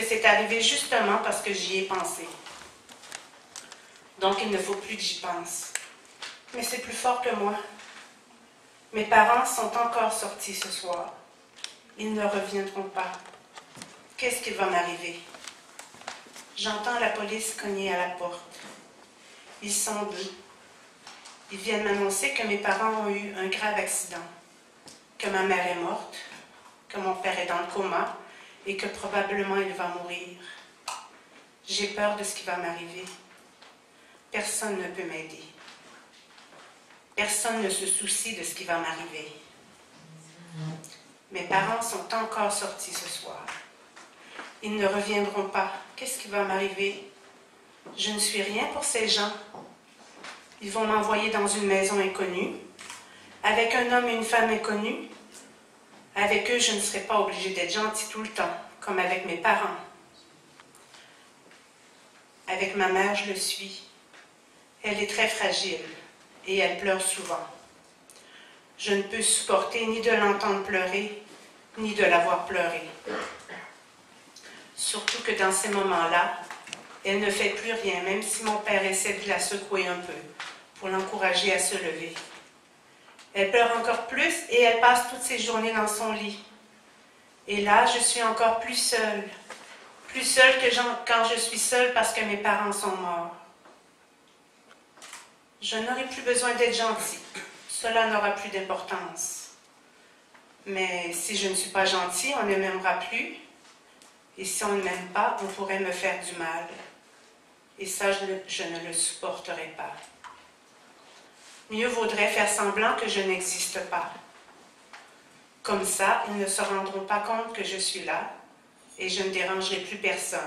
C'est arrivé justement parce que j'y ai pensé. Donc, il ne faut plus que j'y pense. Mais c'est plus fort que moi. Mes parents sont encore sortis ce soir. Ils ne reviendront pas. Qu'est-ce qui va m'arriver? J'entends la police cogner à la porte. Ils sont deux. Ils viennent m'annoncer que mes parents ont eu un grave accident, que ma mère est morte, que mon père est dans le coma et que probablement il va mourir. J'ai peur de ce qui va m'arriver. Personne ne peut m'aider. Personne ne se soucie de ce qui va m'arriver. Mes parents sont encore sortis ce soir. Ils ne reviendront pas. Qu'est-ce qui va m'arriver? Je ne suis rien pour ces gens. Ils vont m'envoyer dans une maison inconnue, avec un homme et une femme inconnus. Avec eux, je ne serai pas obligée d'être gentille tout le temps, comme avec mes parents. Avec ma mère, je le suis. Elle est très fragile et elle pleure souvent. Je ne peux supporter ni de l'entendre pleurer, ni de la voir pleurer. Surtout que dans ces moments-là, elle ne fait plus rien, même si mon père essaie de la secouer un peu, pour l'encourager à se lever. Elle pleure encore plus et elle passe toutes ses journées dans son lit. Et là, je suis encore plus seule que quand je suis seule parce que mes parents sont morts. Je n'aurai plus besoin d'être gentille. Cela n'aura plus d'importance. Mais si je ne suis pas gentille, on ne m'aimera plus. Et si on ne m'aime pas, on pourrait me faire du mal. Et ça, je ne le supporterai pas. Mieux vaudrait faire semblant que je n'existe pas. Comme ça, ils ne se rendront pas compte que je suis là et je ne dérangerai plus personne.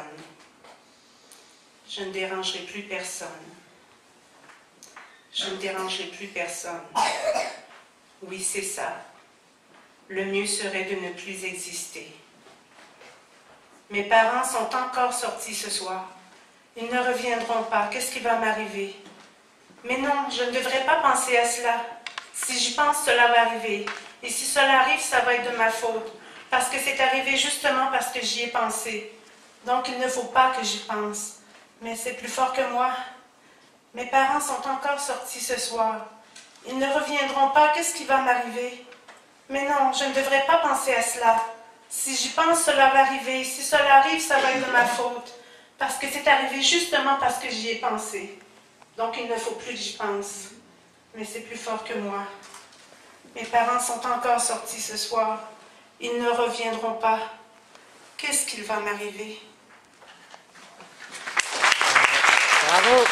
Je ne dérangerai plus personne. Je ne dérangerai plus personne. Oui, c'est ça. Le mieux serait de ne plus exister. Mes parents sont encore sortis ce soir. Ils ne reviendront pas. Qu'est-ce qui va m'arriver? Mais non, je ne devrais pas penser à cela. Si j'y pense, cela va arriver. Et si cela arrive, ça va être de ma faute. Parce que c'est arrivé justement parce que j'y ai pensé. Donc il ne faut pas que j'y pense. Mais c'est plus fort que moi. Mes parents sont encore sortis ce soir. Ils ne reviendront pas. Qu'est-ce qui va m'arriver? Mais non, je ne devrais pas penser à cela. Si j'y pense, cela va arriver. Si cela arrive, ça va être de ma faute. Parce que c'est arrivé justement parce que j'y ai pensé. Donc il ne faut plus que j'y pense. Mais c'est plus fort que moi. Mes parents sont encore sortis ce soir. Ils ne reviendront pas. Qu'est-ce qu'il va m'arriver? Bravo!